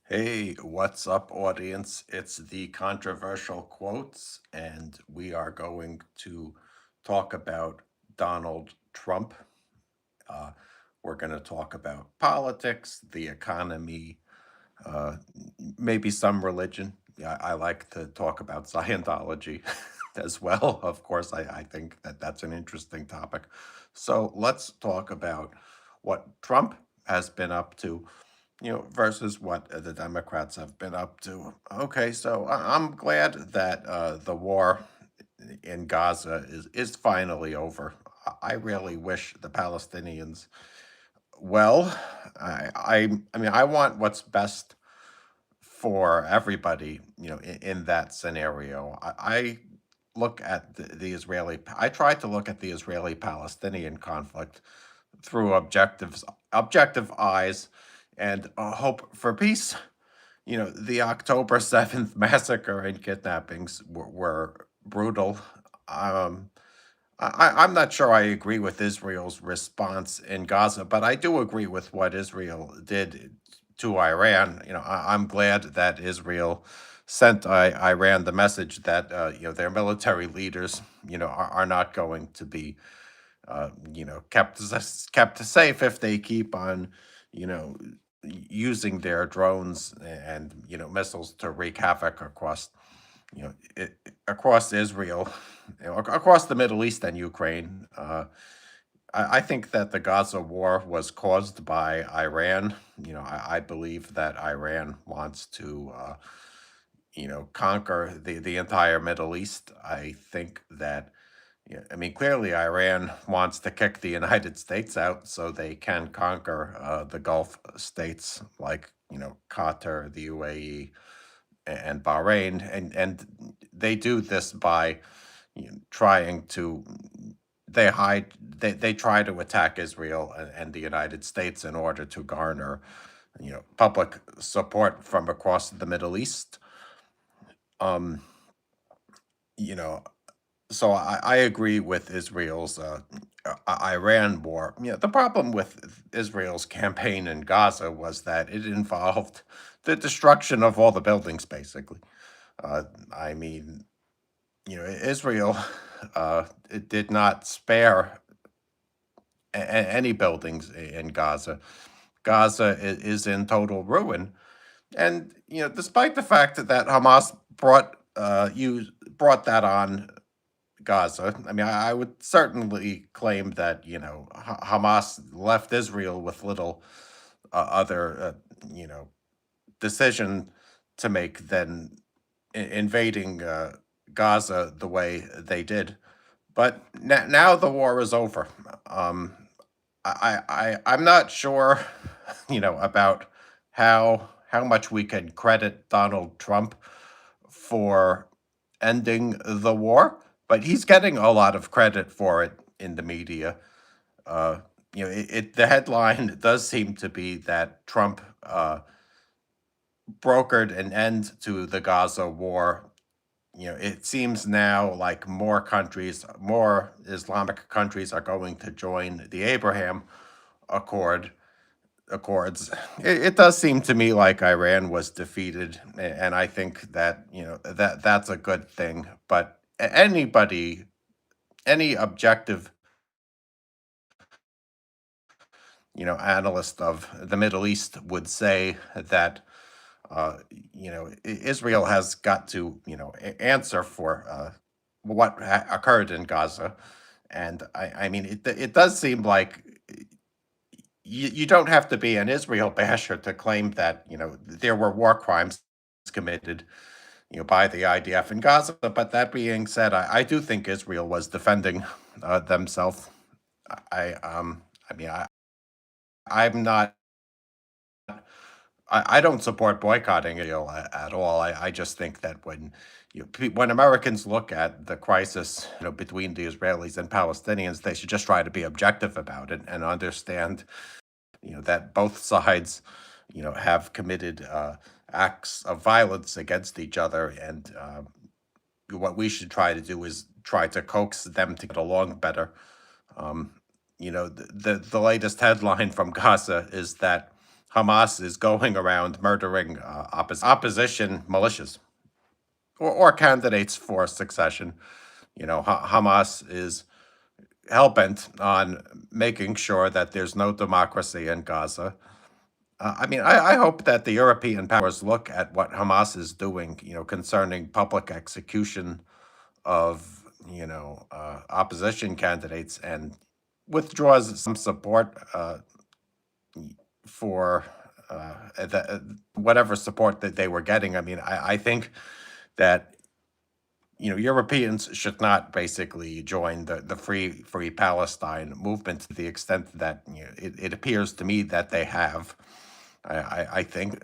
Hey, what's up, audience? It's the controversial quotes, and we are going to talk about Donald Trump. Uh, we're going to talk about politics, the economy, uh, maybe some religion. Yeah, I like to talk about Scientology as well. Of course, I think that that's an interesting topic. So let's talk about what Trump has been up to, versus what the Democrats have been up to. Okay, so I'm glad that the war in Gaza is finally over. I really wish the Palestinians well. I mean, I want what's best for everybody, in that scenario. I look at the Israeli. I try to look at the Israeli-Palestinian conflict through objective eyes, and hope for peace. The October 7th massacre and kidnappings were brutal. Um, I'm not sure I agree with Israel's response in Gaza, but I do agree with what Israel did to Iran. I'm glad that Israel sent Iran the message that their military leaders are not going to be kept safe if they keep on you know using their drones and missiles to wreak havoc across across Israel, across the Middle East and Ukraine. I think that the Gaza war was caused by Iran. I believe that Iran wants to conquer the entire Middle East. I think that, yeah, I mean, clearly Iran wants to kick the United States out so they can conquer the Gulf states like, Qatar, the UAE, and Bahrain, and they do this by trying to they try to attack Israel and the United States in order to garner public support from across the Middle East. Um, you know, so I agree with Israel's Iran war. The problem with Israel's campaign in Gaza was that it involved the destruction of all the buildings, basically. Uh, I mean, Israel it did not spare any buildings in Gaza. Gaza is in total ruin, and despite the fact that Hamas brought that on Gaza. I mean, I would certainly claim that Hamas left Israel with little other decision to make than invading Gaza the way they did. But now the war is over. Um, I'm not sure, about how much we can credit Donald Trump for ending the war, but he's getting a lot of credit for it in the media. Uh, the headline does seem to be that Trump brokered an end to the Gaza war. It seems now like more Islamic countries are going to join the Abraham Accord Accords. It does seem to me like Iran was defeated, and I think that that's a good thing. But any objective analyst of the Middle East would say that Israel has got to answer for what occurred in Gaza, and I mean it does seem like you don't have to be an Israel basher to claim that there were war crimes committed by the IDF in Gaza. But that being said, I do think Israel was defending themselves. I mean I'm not I don't support boycotting Israel at all. I just think that when Americans look at the crisis, between the Israelis and Palestinians, they should just try to be objective about it and understand, that both sides, have committed acts of violence against each other, and what we should try to do is try to coax them to get along better. Um, the latest headline from Gaza is that Hamas is going around murdering opposition militias or candidates for succession. Hamas is hell bent on making sure that there's no democracy in Gaza. I hope that the European powers look at what Hamas is doing, concerning public execution of, opposition candidates and withdraws some support for whatever support that they were getting. I think that Europeans should not basically join the Free Palestine movement to the extent that it appears to me that they have. I think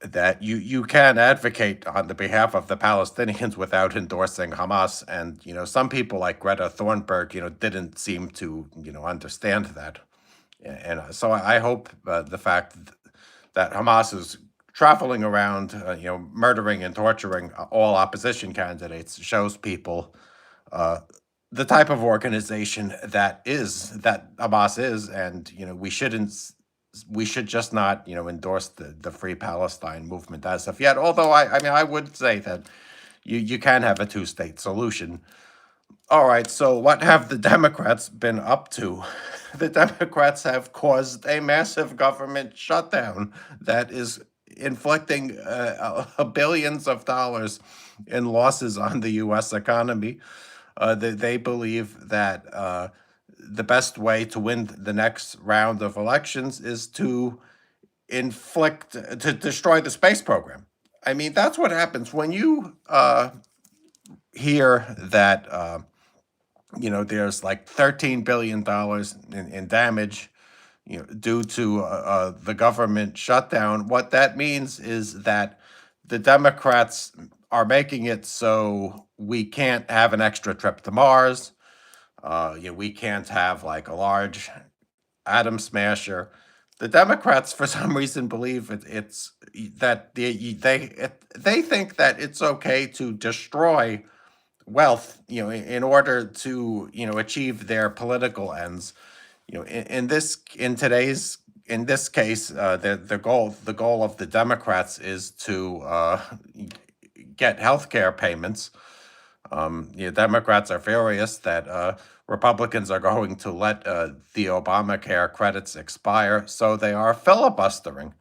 that you can advocate on the behalf of the Palestinians without endorsing Hamas, and some people like Greta Thunberg, didn't seem to understand that, and so I hope the fact that Hamas is traveling around, murdering and torturing all opposition candidates shows people uh, the type of organization that Hamas is, and we should just not endorse the Free Palestine movement as of yet. Although I would say that you can have a two-state solution. All right, so what have the Democrats been up to? The Democrats have caused a massive government shutdown that is inflicting billions of dollars in losses on the U.S. economy. They believe that the best way to win the next round of elections is to to destroy the space program. That's what happens when you hear that there's like $13 billion in damage due to the government shutdown. What that means is that the Democrats are making it so we can't have an extra trip to Mars. We can't have like a large atom smasher. The Democrats, for some reason, believe it's that they think that it's okay to destroy wealth, in order to achieve their political ends. In this case, the goal of the Democrats is to get health care payments. Democrats are furious that Republicans are going to let the Obamacare credits expire, so they are filibustering.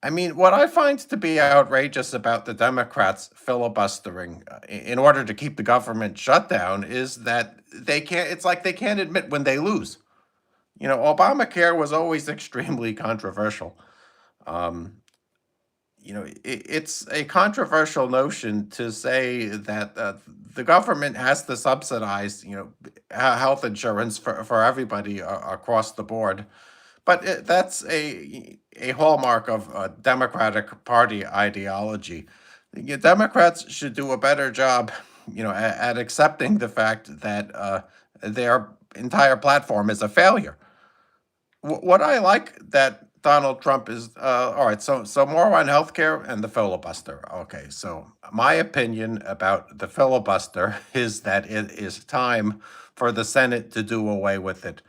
What I find to be outrageous about the Democrats filibustering in order to keep the government shut down is that it's like they can't admit when they lose. Obamacare was always extremely controversial. Um, it's a controversial notion to say that the government has to subsidize, health insurance for everybody across the board. But that's a hallmark of Democratic Party ideology. Democrats should do a better job, at accepting the fact that their entire platform is a failure. What I like that Donald Trump is all right. So more on healthcare and the filibuster. Okay, so my opinion about the filibuster is that it is time for the Senate to do away with it.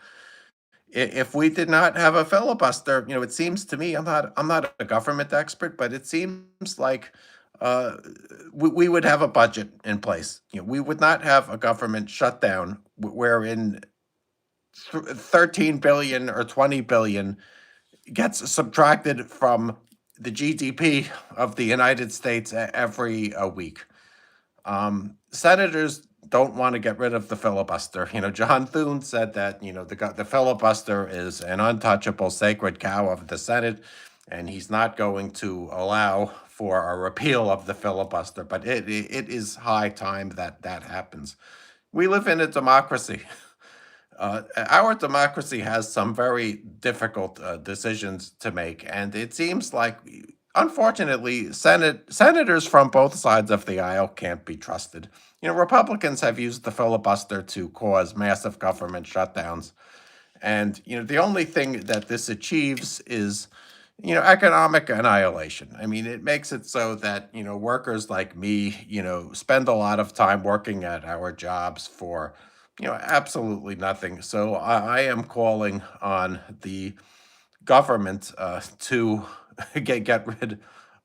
If we did not have a filibuster, it seems to me, I'm not a government expert, but it seems like uh, we would have a budget in place. We would not have a government shutdown wherein 13 billion or 20 billion gets subtracted from the GDP of the United States every week. Senators don't want to get rid of the filibuster. John Thune said that the filibuster is an untouchable sacred cow of the Senate, and he's not going to allow for a repeal of the filibuster. But it is high time that that happens. We live in a democracy. Our democracy has some very difficult decisions to make, and it seems like, unfortunately, senators from both sides of the aisle can't be trusted. Republicans have used the filibuster to cause massive government shutdowns, and the only thing that this achieves is economic annihilation. It makes it so that workers like me spend a lot of time working at our jobs for absolutely nothing. So I am calling on the government to get rid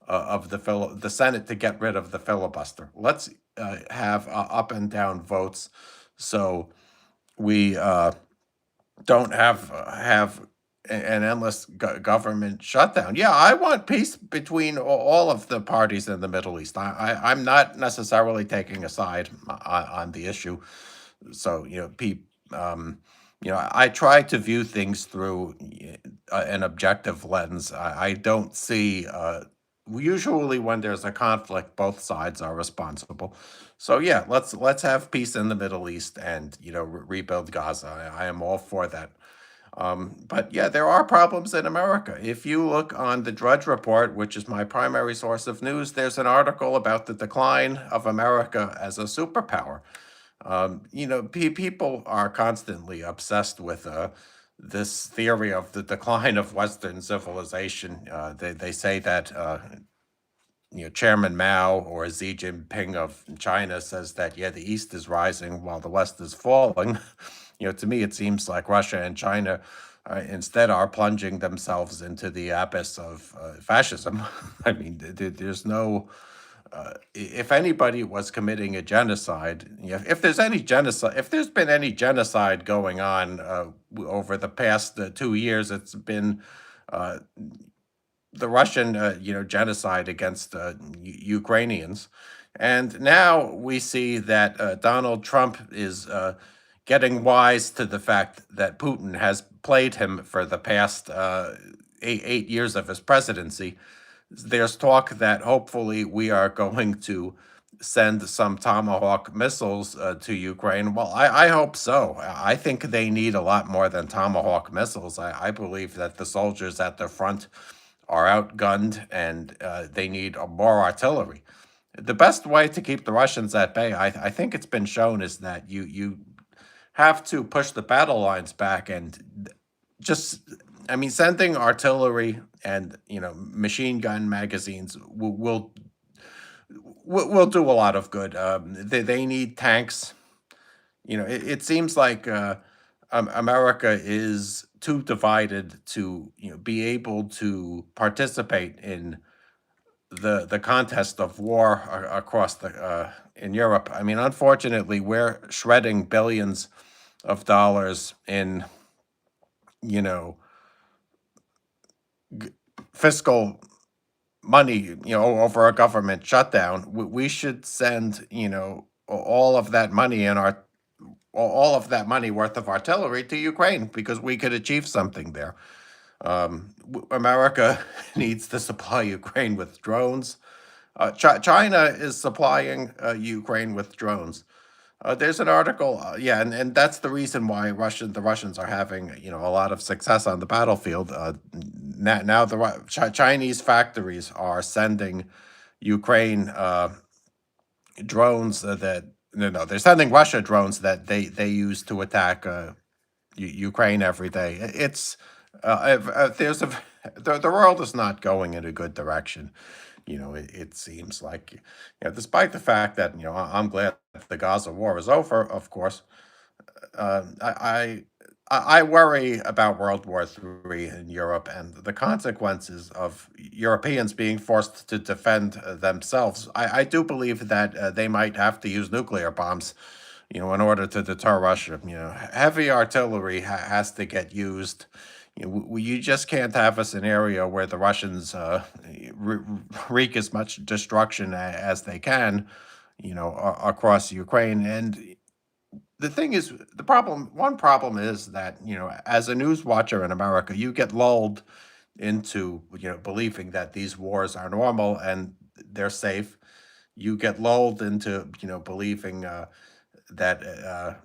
of the Senate to get rid of the filibuster. Let's have up and down votes, so we don't have an endless government shutdown. Yeah, I want peace between all of the parties in the Middle East. I'm not necessarily taking a side on the issue. So, I try to view things through an objective lens. I don't see. Usually, when there's a conflict, both sides are responsible. So, yeah, let's have peace in the Middle East and rebuild Gaza. I am all for that. But yeah, there are problems in America. If you look on the Drudge Report, which is my primary source of news, there's an article about the decline of America as a superpower. People are constantly obsessed with this theory of the decline of Western civilization. They say that Chairman Mao or Xi Jinping of China says that, yeah, the East is rising while the West is falling. To me, it seems like Russia and China instead are plunging themselves into the abyss of fascism. I mean, there's no if anybody was committing a genocide, if there's any genocide, if there's been any genocide going on over the past 2 years, it's been uh, the Russian, genocide against Ukrainians, and now we see that Donald Trump is getting wise to the fact that Putin has played him for the past 8 years of his presidency. There's talk that hopefully we are going to send some Tomahawk missiles to Ukraine. Well, I hope so. I think they need a lot more than Tomahawk missiles. I believe that the soldiers at the front are outgunned and they need more artillery. The best way to keep the Russians at bay, I think it's been shown, is that you have to push the battle lines back and just, I mean, sending artillery and machine gun magazines will do a lot of good. They need tanks. It seems like America is too divided to be able to participate in the contest of war across the in Europe. I mean, unfortunately, we're shredding billions of dollars in you know fiscal money, over a government shutdown. We should send, all of that money in our all of that money worth of artillery to Ukraine because we could achieve something there. America needs to supply Ukraine with drones. China is supplying Ukraine with drones. There's an article, yeah, and that's the reason why the Russians are having a lot of success on the battlefield. Now the Chinese factories are sending Ukraine drones that no, they're sending Russia drones that they use to attack Ukraine every day. It's if there's a the world is not going in a good direction. It seems like, despite the fact that I'm glad the Gaza war is over. Of course, I worry about World War III in Europe and the consequences of Europeans being forced to defend themselves. I do believe that they might have to use nuclear bombs, in order to deter Russia. Heavy artillery has to get used. You just can't have a scenario where the Russians wreak as much destruction as they can, across Ukraine. And the thing is, one problem is that, as a news watcher in America, you get lulled into, believing that these wars are normal and they're safe. You get lulled into, believing that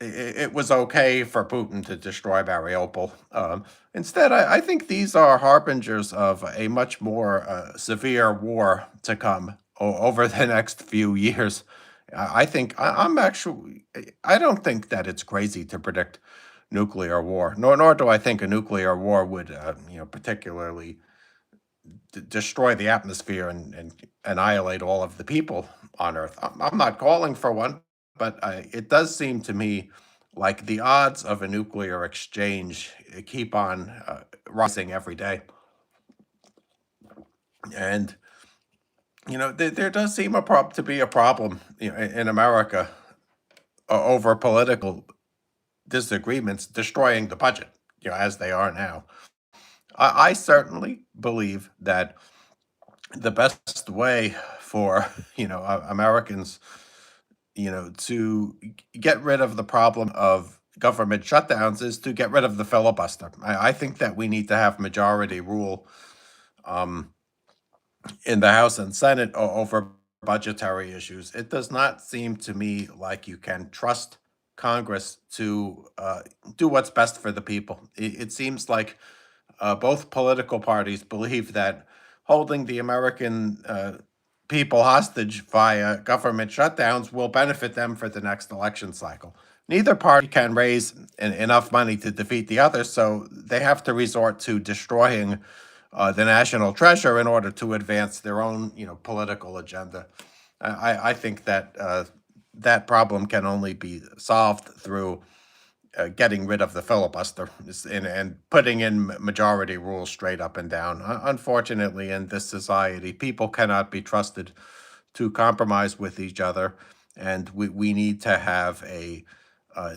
it was okay for Putin to destroy Mariupol. Instead, I think these are harbingers of a much more severe war to come over the next few years. I think I'm actually, I don't think that it's crazy to predict nuclear war, nor do I think a nuclear war would, particularly destroy the atmosphere and annihilate all of the people on Earth. I'm not calling for one, but it does seem to me like the odds of a nuclear exchange keep on rising every day. And there does seem to be a problem, in America, over political disagreements destroying the budget, as they are now. I certainly believe that the best way for Americans, to get rid of the problem of government shutdowns is to get rid of the filibuster. I think that we need to have majority rule, um, in the House and Senate over budgetary issues. It does not seem to me like you can trust Congress to do what's best for the people. It seems like both political parties believe that holding the American people hostage via government shutdowns will benefit them for the next election cycle. Neither party can raise enough money to defeat the other, so they have to resort to destroying the national treasure in order to advance their own, political agenda. I think that that problem can only be solved through getting rid of the filibuster and putting in majority rules straight up and down. Unfortunately, in this society, people cannot be trusted to compromise with each other, and we need to have a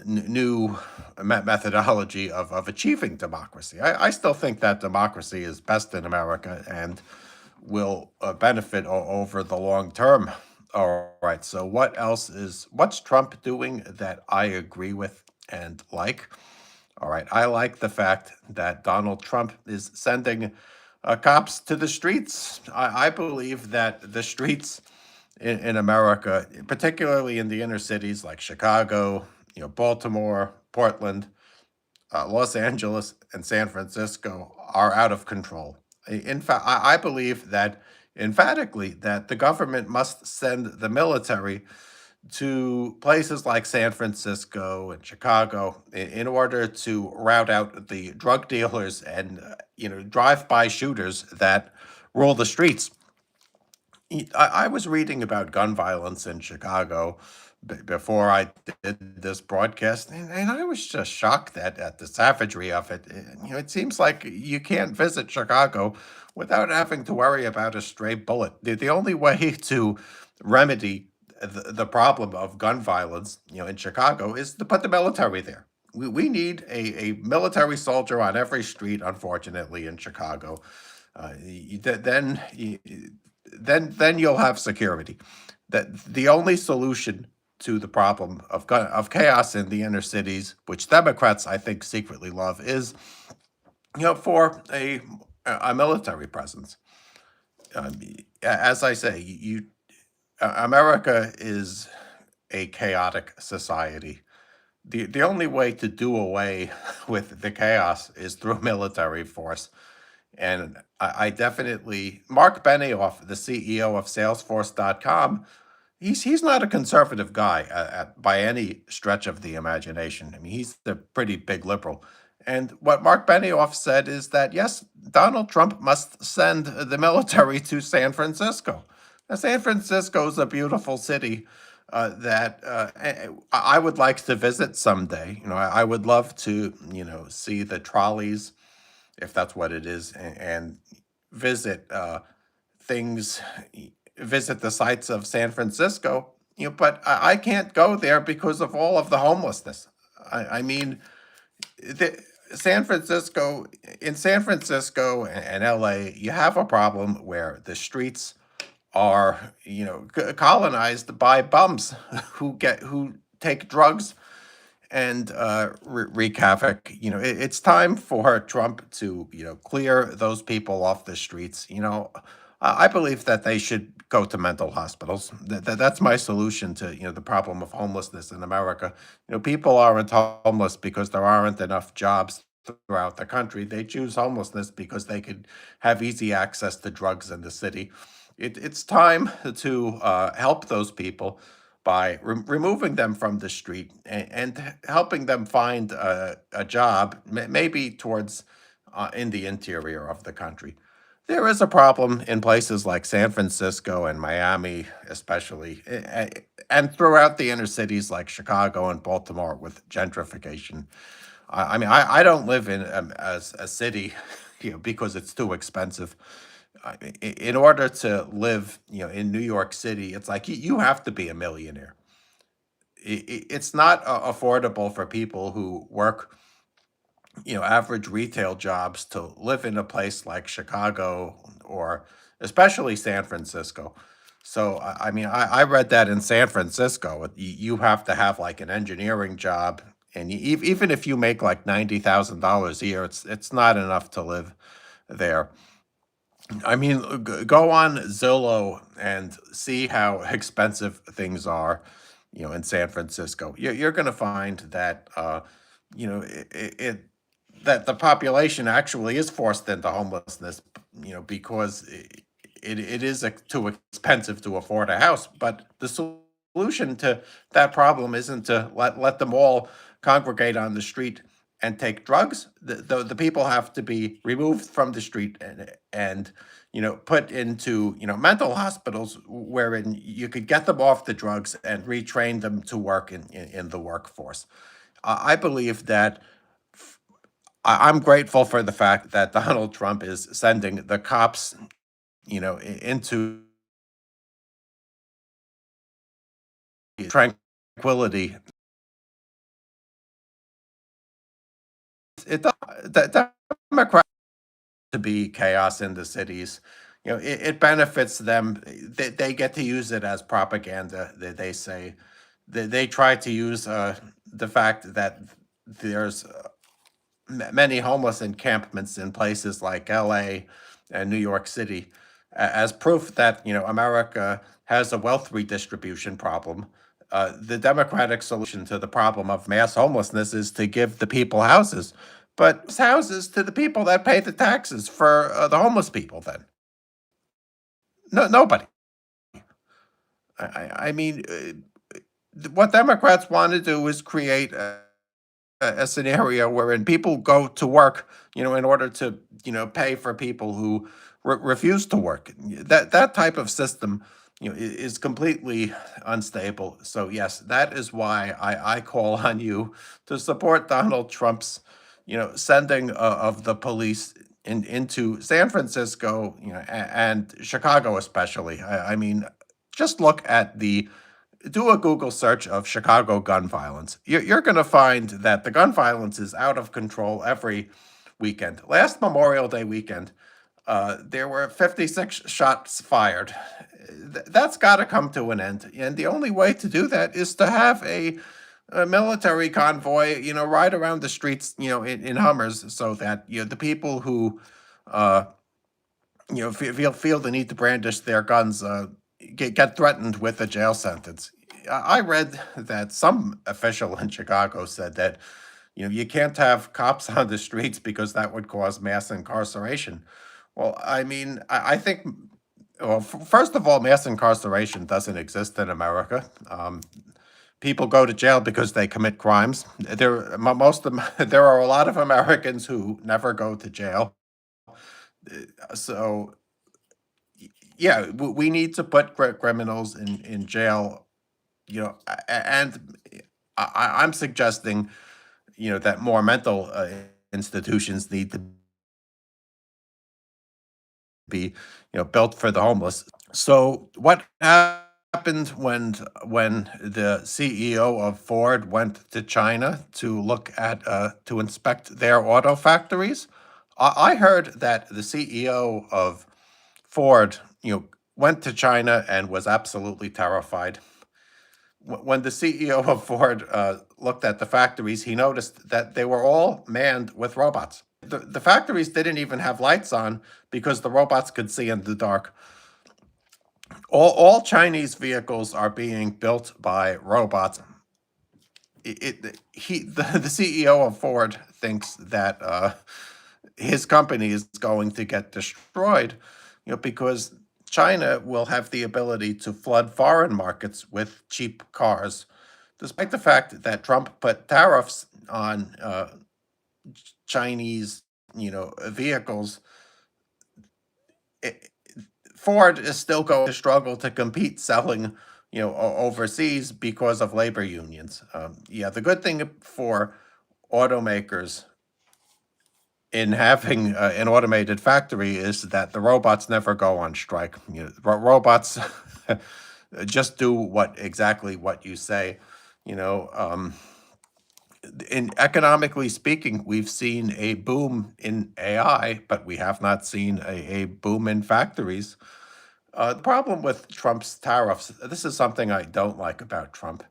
new methodology of achieving democracy. I still think that democracy is best in America and will benefit over the long term. All right. So what's Trump doing that I agree with and like? All right. I like the fact that Donald Trump is sending cops to the streets. I believe that the streets in America, particularly in the inner cities like Chicago, Baltimore, Portland, Los Angeles, and San Francisco, are out of control. In fact, I believe that emphatically that the government must send the military to places like San Francisco and Chicago in order to rout out the drug dealers and drive-by shooters that rule the streets. I was reading about gun violence in Chicago before I did this broadcast, and I was just shocked at the savagery of it. It seems like you can't visit Chicago without having to worry about a stray bullet. The only way to remedy the problem of gun violence, in Chicago, is to put the military there. We need a military soldier on every street, unfortunately, in Chicago. Then you'll have security. That the only solution to the problem of chaos in the inner cities, which Democrats I think secretly love, is for a military presence. Um, as I say, America is a chaotic society. The only way to do away with the chaos is through military force. And I definitely, Mark Benioff, the CEO of Salesforce.com, he's not a conservative guy by any stretch of the imagination. I mean, he's a pretty big liberal. And what Mark Benioff said is that, yes, Donald Trump must send the military to San Francisco. Now, San Francisco is a beautiful city that I would like to visit someday. I would love to, see the trolleys, if that's what it is, and visit things, visit the sites of San Francisco. But I can't go there because of all of the homelessness. I mean, the, San Francisco and LA, you have a problem where the streets are, colonized by bums who take drugs and wreak havoc. It's time for Trump to, clear those people off the streets. I believe that they should go to mental hospitals. That's my solution to, the problem of homelessness in America. People aren't homeless because there aren't enough jobs throughout the country. They choose homelessness because they could have easy access to drugs in the city. It's time to help those people by removing them from the street and helping them find a job, maybe towards in the interior of the country. There is a problem in places like San Francisco and Miami, especially, and throughout the inner cities like Chicago and Baltimore with gentrification. I mean, I don't live in a city, because it's too expensive. In order to live, in New York City, it's like you have to be a millionaire. It's not affordable for people who work, average retail jobs to live in a place like Chicago or especially San Francisco. So, I mean, I read that in San Francisco, you have to have like an engineering job. And even if you make like $90,000 a year, it's not enough to live there. I mean, go on Zillow and see how expensive things are, in San Francisco. You're going to find that, that the population actually is forced into homelessness, because it is too expensive to afford a house. But the solution to that problem isn't to let them all congregate on the street and take drugs. The people have to be removed from the street and put into mental hospitals wherein you could get them off the drugs and retrain them to work in the workforce. I believe that I'm grateful for the fact that Donald Trump is sending the cops, into tranquility. It the Democrats to be chaos in the cities. It benefits them. They get to use it as propaganda. They say they try to use the fact that there's many homeless encampments in places like LA and New York City as proof that, America has a wealth redistribution problem. The Democratic solution to the problem of mass homelessness is to give the people houses, but houses to the people that pay the taxes for the homeless people. Then no, nobody. I mean, what Democrats want to do is create a scenario wherein people go to work, in order to, pay for people who refuse to work. That type of system, is completely unstable. So yes, that is why I call on you to support Donald Trump's, sending of the police into San Francisco, and Chicago especially. I mean, just look at the do a Google search of Chicago gun violence. You're going to find that the gun violence is out of control every weekend. Last Memorial Day weekend, there were 56 shots fired. That's got to come to an end. And the only way to do that is to have a military convoy, ride around the streets, in Hummers so that, the people who, uh, feel the need to brandish their guns, get threatened with a jail sentence. I read that some official in Chicago said that you can't have cops on the streets because that would cause mass incarceration. Well, I mean, I think. Well, first of all, mass incarceration doesn't exist in America. People go to jail because they commit crimes. There are a lot of Americans who never go to jail. So yeah, we need to put criminals in jail. And I'm suggesting that more mental institutions need to be built for the homeless. So what happened when the CEO of Ford went to China to look at to inspect their auto factories? I heard that the CEO of Ford, went to China and was absolutely terrified. When the CEO of Ford looked at the factories, he noticed that they were all manned with robots. The factories didn't even have lights on because the robots could see in the dark. All Chinese vehicles are being built by robots. The CEO of Ford thinks that his company is going to get destroyed, because China will have the ability to flood foreign markets with cheap cars, despite the fact that Trump put tariffs on Chinese, vehicles. It, Ford is still going to struggle to compete selling, overseas because of labor unions. Yeah, the good thing for automakers in having an automated factory is that the robots never go on strike. Robots just do exactly what you say. You know, in economically speaking, we've seen a boom in AI, but we have not seen a boom in factories. The problem with Trump's tariffs, this is something I don't like about Trump.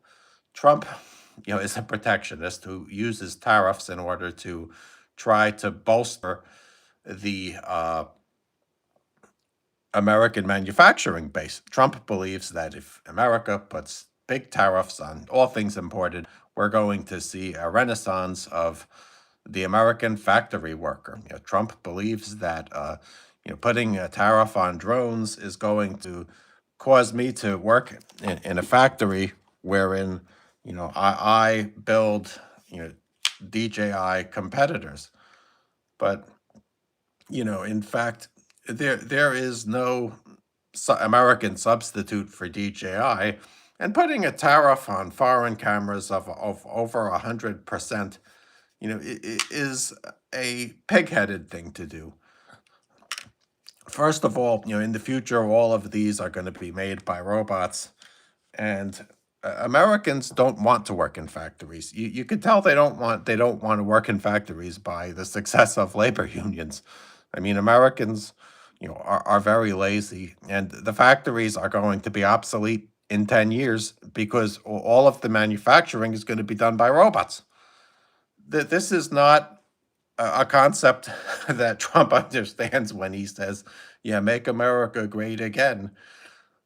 Trump, is a protectionist who uses tariffs in order to try to bolster the American manufacturing base. Trump believes that if America puts big tariffs on all things imported, we're going to see a renaissance of the American factory worker. Trump believes that putting a tariff on drones is going to cause me to work in a factory wherein I build DJI competitors. But in fact, there is no American substitute for DJI, and putting a tariff on foreign cameras of over 100%, is a pig-headed thing to do. First of all, in the future, all of these are going to be made by robots, and Americans don't want to work in factories. You could tell they don't want to work in factories by the success of labor unions. I mean, Americans, are very lazy, and the factories are going to be obsolete in 10 years because all of the manufacturing is going to be done by robots. This is not a concept that Trump understands when he says, "Yeah, make America great again."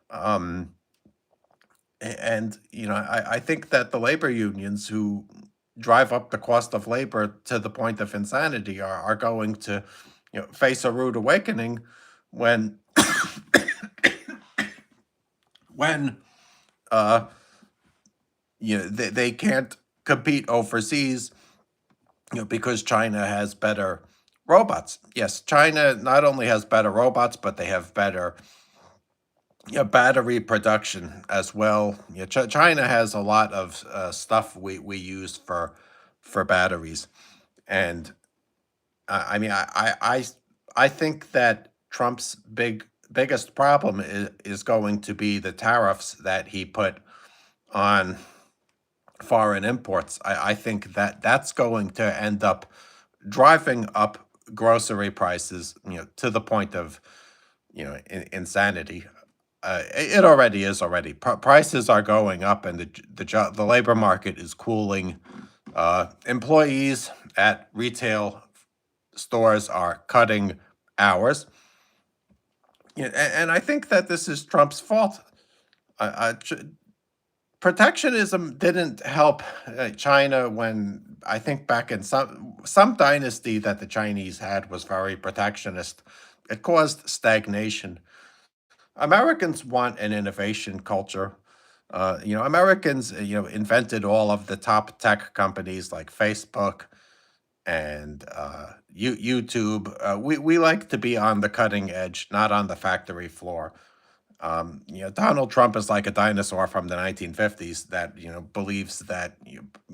Um, and I think that the labor unions who drive up the cost of labor to the point of insanity are going to face a rude awakening when when uh they can't compete overseas because China has better robots. Yes, China not only has better robots, but they have better battery production as well. China has a lot of stuff we use for batteries, and I mean, I think that Trump's biggest problem is going to be the tariffs that he put on foreign imports. I think that that's going to end up driving up grocery prices, to the point of insanity. It already is already. Prices are going up, and the labor market is cooling. Employees at retail stores are cutting hours. And I think that this is Trump's fault. Protectionism didn't help China when I think back in some dynasty that the Chinese had was very protectionist. It caused stagnation. Americans want an innovation culture. Americans, invented all of the top tech companies like Facebook and YouTube. We like to be on the cutting edge, not on the factory floor. Donald Trump is like a dinosaur from the 1950s that believes that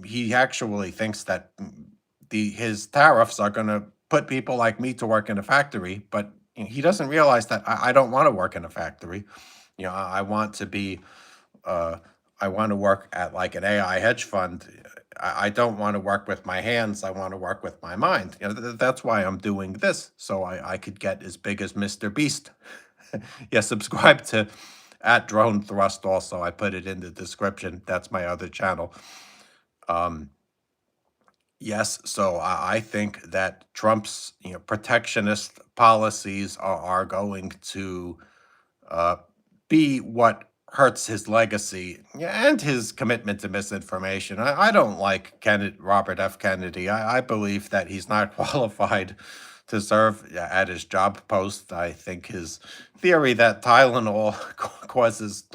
he actually thinks that his tariffs are going to put people like me to work in a factory, but he doesn't realize that I don't want to work in a factory. I want to be uh, I want to work at like an AI hedge fund. I don't want to work with my hands. I want to work with my mind. That's why I'm doing this, so I could get as big as Mr. Beast. Yeah, subscribe to at Drone Thrust. Also, I put it in the description. That's my other channel. Um, yes, so I think that Trump's protectionist policies are going to uh, be what hurts his legacy, yeah, and his commitment to misinformation. I don't like Robert F. Kennedy. I believe that he's not qualified to serve at his job post. I think his theory that Tylenol causes,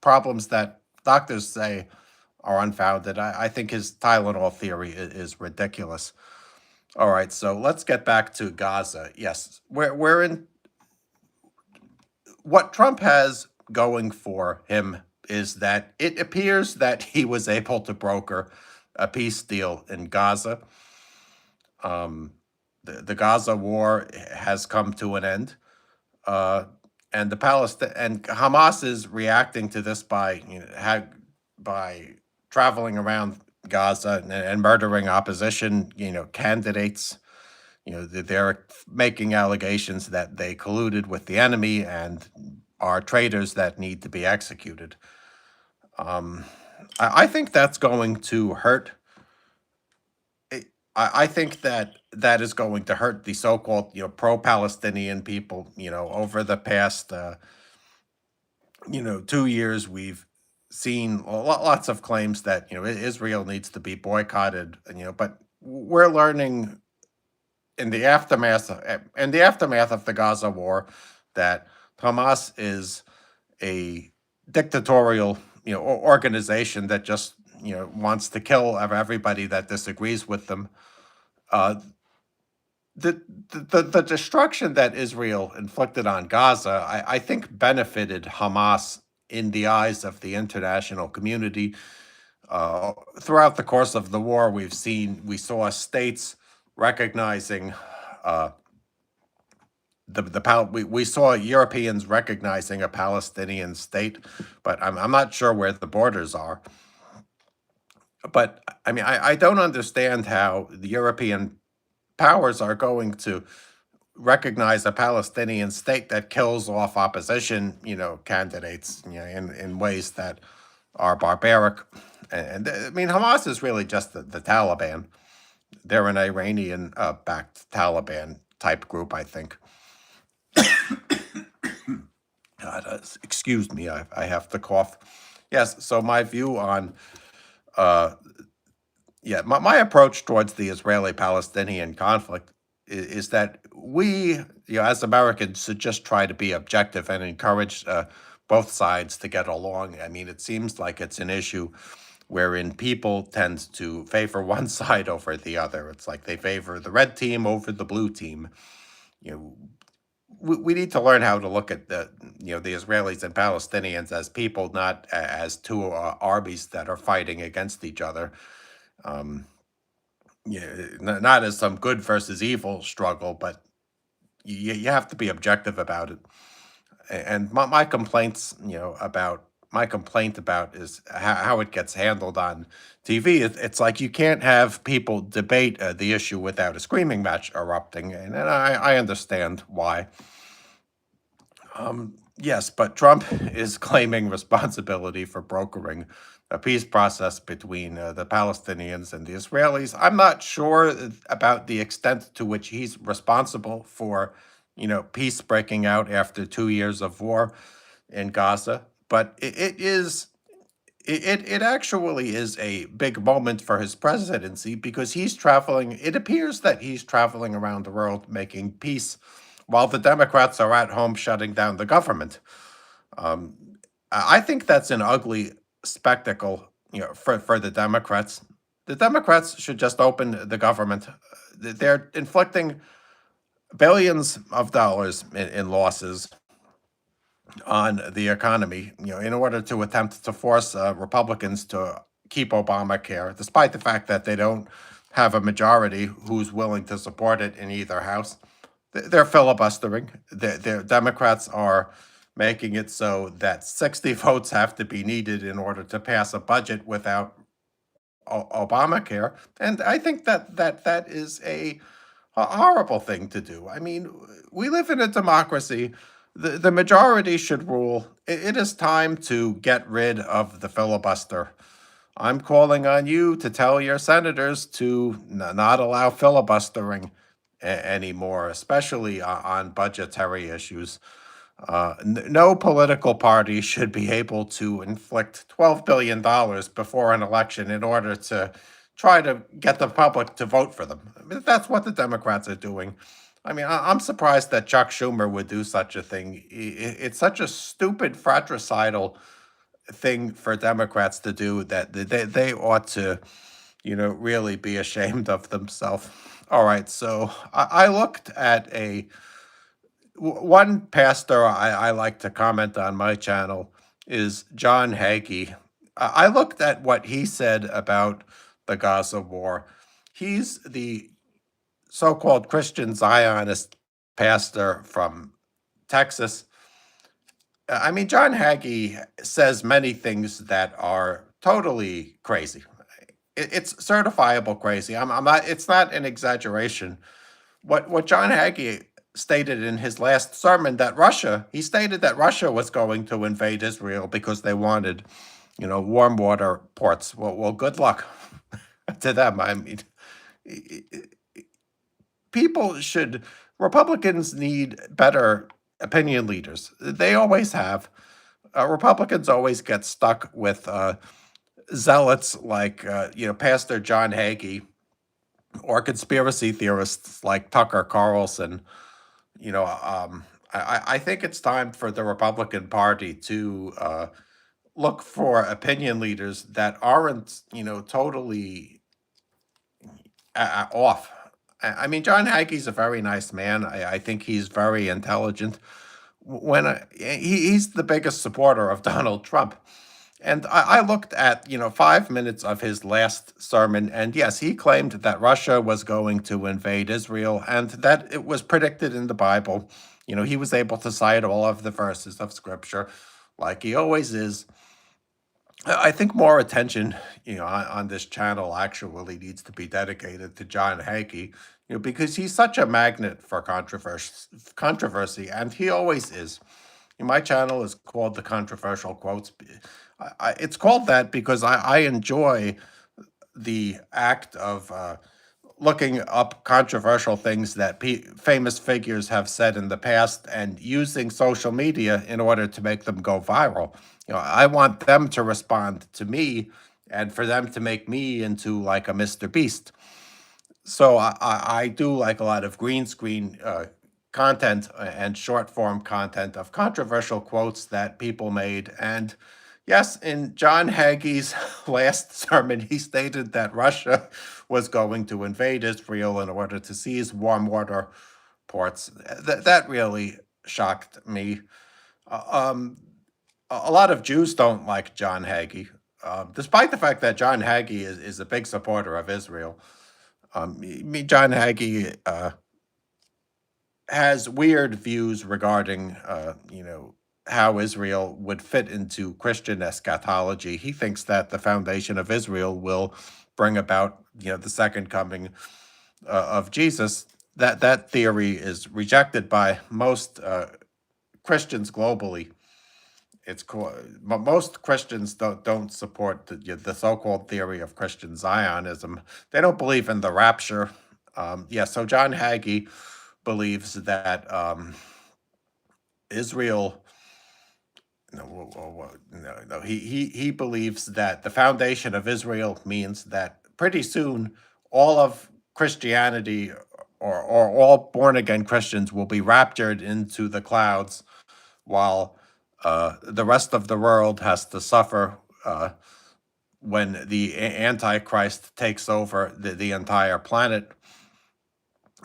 problems that doctors say are unfounded. I think his Tylenol theory is ridiculous. All right, so let's get back to Gaza. Yes, we're in what Trump has going for him is that it appears that he was able to broker a peace deal in Gaza. Um, the Gaza War has come to an end, uh, and the Palestine and Hamas is reacting to this by by traveling around Gaza and murdering opposition, candidates. They're making allegations that they colluded with the enemy and are traitors that need to be executed. Um, I think that's going to hurt. I I think that that is going to hurt the so-called, pro-Palestinian people. Over the past, 2 years, we've seen lots of claims that Israel needs to be boycotted. But we're learning in the aftermath of the Gaza war that Hamas is a dictatorial organization that just wants to kill everybody that disagrees with them. Uh, the destruction that Israel inflicted on Gaza, I think, benefited Hamas in the eyes of the international community. Throughout the course of the war, we saw states recognizing uh, we saw Europeans recognizing a Palestinian state, but I'm not sure where the borders are. But I mean, I don't understand how the European powers are going to recognize a Palestinian state that kills off opposition, candidates, in ways that are barbaric. And I mean, Hamas is really just the Taliban. They're an Iranian backed Taliban type group, I think. God, excuse me, I have to cough. Yes, so my view on, uh, yeah, my approach towards the Israeli Palestinian conflict is that we, as Americans, should just try to be objective and encourage both sides to get along. I mean, it seems like it's an issue wherein people tend to favor one side over the other. It's like they favor the red team over the blue team. You know, we need to learn how to look at the Israelis and Palestinians as people, not as two armies that are fighting against each other. Um, yeah, not as some good versus evil struggle, but you have to be objective about it. And my complaints, my complaint about is how it gets handled on TV. It's like you can't have people debate the issue without a screaming match erupting, and I understand why. Yes, but Trump is claiming responsibility for brokering a peace process between the Palestinians and the Israelis. I'm not sure about the extent to which he's responsible for, peace breaking out after 2 years of war in Gaza, but it actually is a big moment for his presidency because he's traveling. It appears that he's traveling around the world making peace while the Democrats are at home shutting down the government. Um, I think that's an ugly spectacle, for the Democrats. The Democrats should just open the government. They're inflicting billions of dollars in losses on the economy, in order to attempt to force Republicans to keep Obamacare, despite the fact that they don't have a majority who's willing to support it in either house. They're filibustering. The Democrats are making it so that 60 votes have to be needed in order to pass a budget without Obamacare, and I think that is a horrible thing to do. I mean, we live in a democracy. The majority should rule. It is time to get rid of the filibuster. I'm calling on you to tell your senators to not allow filibustering anymore, especially on budgetary issues. No political party should be able to inflict $12 billion before an election in order to try to get the public to vote for them. I mean, that's what the Democrats are doing. I mean, I'm surprised that Chuck Schumer would do such a thing. It's such a stupid, fratricidal thing for Democrats to do that they ought to, really be ashamed of themselves. All right, so I looked at one pastor I like to comment on my channel is John Hagee. I looked at what he said about the Gaza war. He's the so-called Christian Zionist pastor from Texas. I mean, John Hagee says many things that are totally crazy. It's certifiable crazy. I'm not. It's not an exaggeration. What John Hagee stated in his last sermon that he stated that Russia was going to invade Israel because they wanted, warm water ports. Well, good luck to them. I mean, people should Republicans need better opinion leaders. They always have. Republicans always get stuck with zealots like Pastor John Hagee or conspiracy theorists like Tucker Carlson. I think it's time for the Republican Party to look for opinion leaders that aren't totally off. I mean, John Hagee's a very nice man. I think he's very intelligent. He's the biggest supporter of Donald Trump. And I looked at, 5 minutes of his last sermon, and yes, he claimed that Russia was going to invade Israel and that it was predicted in the Bible. He was able to cite all of the verses of scripture like he always is. I think more attention, on this channel actually needs to be dedicated to John Hagee, because he's such a magnet for controversy, and he always is. My channel is called the Controversial Quotes. It's called that because I enjoy the act of looking up controversial things that famous figures have said in the past and using social media in order to make them go viral. I want them to respond to me and for them to make me into like a Mr. Beast. So I do like a lot of green screen content and short form content of controversial quotes that people made. And yes, in John Hagee's last sermon, he stated that Russia was going to invade Israel in order to seize warm water ports. That really shocked me. Um, a lot of Jews don't like John Hagee, despite the fact that John Hagee is a big supporter of Israel. John Hagee has weird views regarding, how Israel would fit into Christian eschatology. He thinks that the foundation of Israel will bring about, the second coming of Jesus. That theory is rejected by most Christians globally. Most Christians don't support the so-called theory of Christian Zionism. They don't believe in the rapture. So John Hagee believes that Israel. No. He believes that the foundation of Israel means that pretty soon all of Christianity or all born again Christians will be raptured into the clouds, while the rest of the world has to suffer when the Antichrist takes over the entire planet.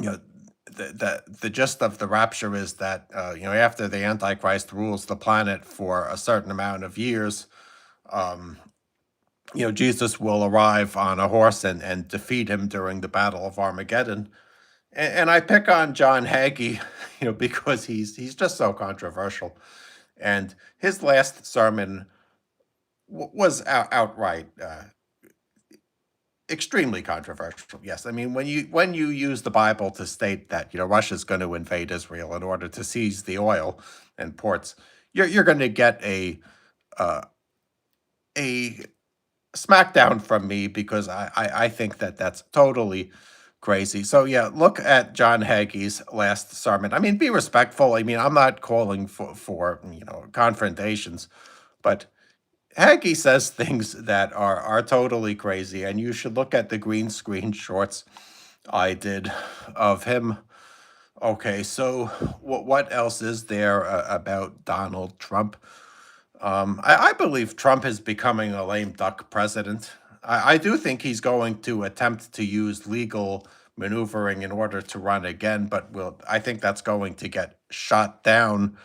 You know, the gist of the rapture is that after the Antichrist rules the planet for a certain amount of years, um, Jesus will arrive on a horse and defeat him during the Battle of Armageddon. And I pick on John Hagee, because he's just so controversial. And his last sermon was outright extremely controversial. Yes, I mean when you use the Bible to state that Russia's going to invade Israel in order to seize the oil and ports, you're going to get uh, a smackdown from me because I think that that's totally crazy. So yeah, look at John Hagee's last sermon. I mean, be respectful. I mean, I'm not calling for confrontations, but Hagee says things that are totally crazy, and you should look at the green screen shorts I did of him. Okay, so what else is there about Donald Trump? I believe Trump is becoming a lame duck president. I do think he's going to attempt to use legal maneuvering in order to run again, but I think that's going to get shot down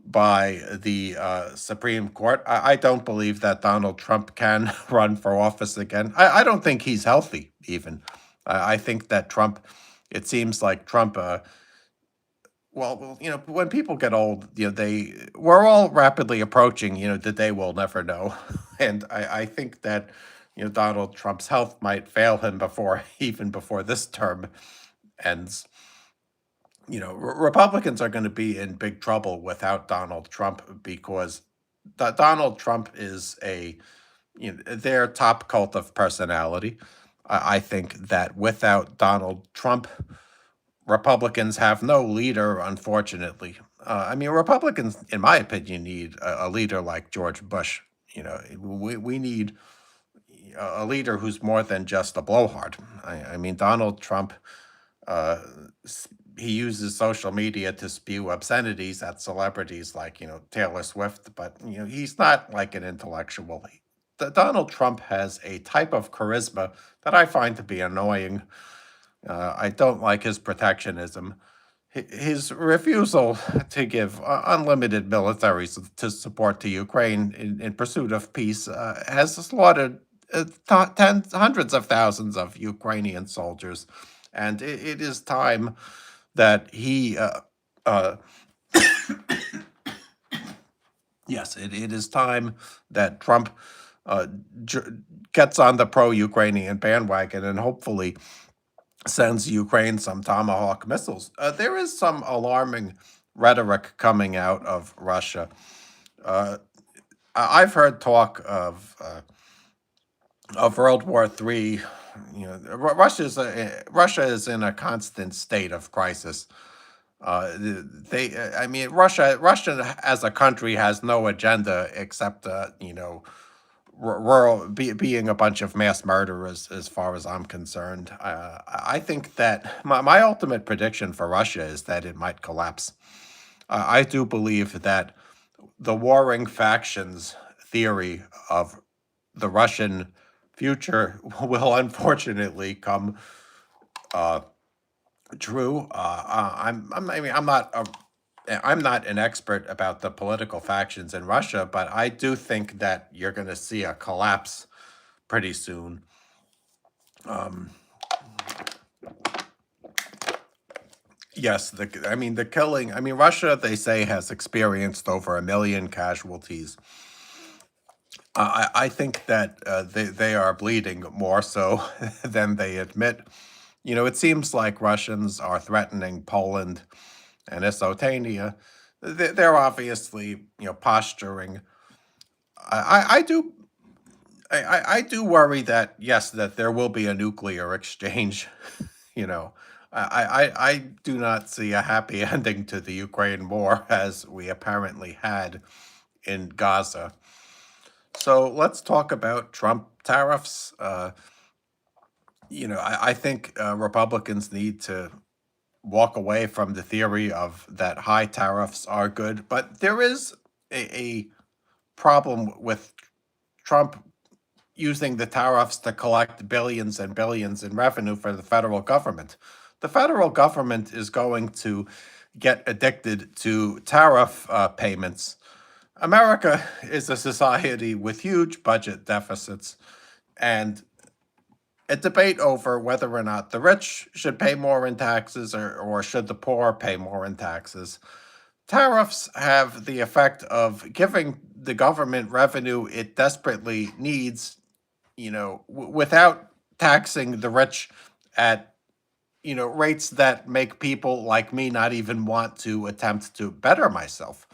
by the Supreme Court. I don't believe that Donald Trump can run for office again. I don't think he's healthy, even. I think that Trump it seems like Trump, when people get old, we're all rapidly approaching, the day we'll never know. And I think that, Donald Trump's health might fail him before, even before this term ends. Republicans are going to be in big trouble without Donald Trump because Donald Trump is their top cult of personality. I think that without Donald Trump, Republicans have no leader, unfortunately. Republicans, in my opinion, need a leader like George Bush. We need a leader who's more than just a blowhard. Donald Trump, uh, he uses social media to spew obscenities at celebrities like, Taylor Swift, but, he's not like an intellectual. Donald Trump has a type of charisma that I find to be annoying. I don't like his protectionism. His refusal to give unlimited military to support to Ukraine in pursuit of peace has slaughtered tens, hundreds of thousands of Ukrainian soldiers. And it is time that uh, yes, it is time that Trump uh, gets on the pro-Ukrainian bandwagon and hopefully sends Ukraine some Tomahawk missiles. There is some alarming rhetoric coming out of Russia. Uh, I've heard talk of World War III. Russia is in a constant state of crisis. Russia as a country has no agenda except being a bunch of mass murderers, as far as I'm concerned. I think that my ultimate prediction for Russia is that it might collapse. I do believe that the warring factions theory of the Russian future will unfortunately come uh, true. I'm not an expert about the political factions in Russia, but I do think that you're going to see a collapse pretty soon. Um, yes, the killing. Russia, they say, has experienced over 1 million casualties. I think that they are bleeding more so than they admit. It seems like Russians are threatening Poland and Estonia. They're obviously, posturing. I do I do worry that, yes, that there will be a nuclear exchange. you know, I do not see a happy ending to the Ukraine war as we apparently had in Gaza. So let's talk about Trump tariffs. I think Republicans need to walk away from the theory of that high tariffs are good, but there is a problem with Trump using the tariffs to collect billions and billions in revenue for the federal government. The federal government is going to get addicted to tariff payments. America is a society with huge budget deficits, and a debate over whether or not the rich should pay more in taxes or should the poor pay more in taxes. Tariffs have the effect of giving the government revenue it desperately needs, without taxing the rich at, rates that make people like me not even want to attempt to better myself.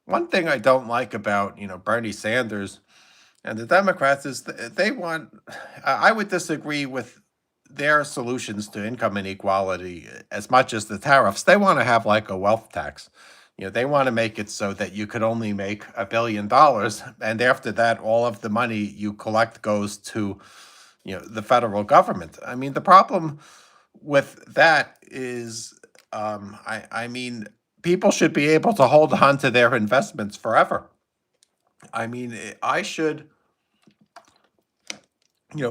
One thing I don't like about, Bernie Sanders and the Democrats is they want, I would disagree with their solutions to income inequality as much as the tariffs. They want to have like a wealth tax. They want to make it so that you could only make $1 billion, and after that, all of the money you collect goes to, the federal government. The problem with that is, people should be able to hold on to their investments forever. I should,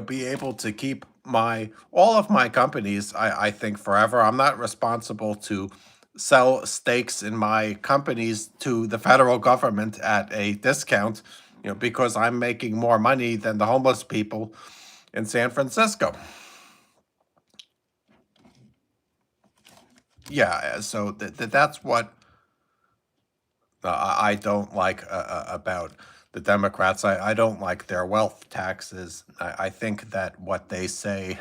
be able to keep my all of my companies, I think, forever. I'm not responsible to sell stakes in my companies to the federal government at a discount, because I'm making more money than the homeless people in San Francisco. Yeah, so that's what I don't like about the Democrats. I don't like their wealth taxes. I think that what they say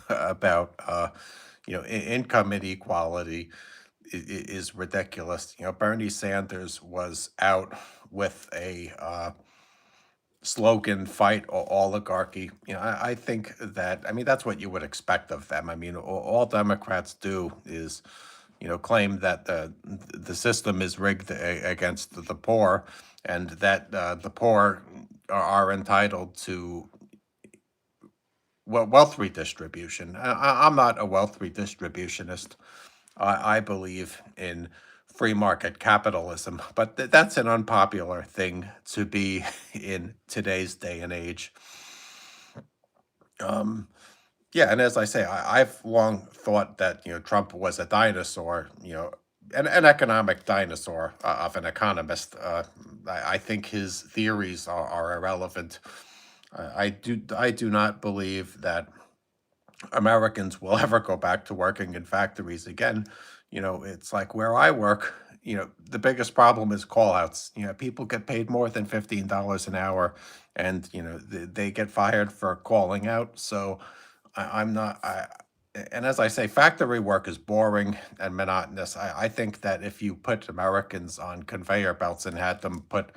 about income inequality is ridiculous. Bernie Sanders was out with a slogan, fight oligarchy. I think that, I mean, that's what you would expect of them. I mean, all Democrats do is, claim that the system is rigged against the poor, and that the poor are entitled to wealth redistribution. I'm not a wealth redistributionist. I believe in free market capitalism, but that's an unpopular thing to be in today's day and age. Um, yeah, and as I say, I've long thought that Trump was a dinosaur, an economic dinosaur of an economist. I think his theories are irrelevant. I do not believe that Americans will ever go back to working in factories again. It's like where I work, the biggest problem is call outs. People get paid more than $15 an hour, and, they get fired for calling out. So I'm not, and as I say, factory work is boring and monotonous. I think that if you put Americans on conveyor belts and had them put,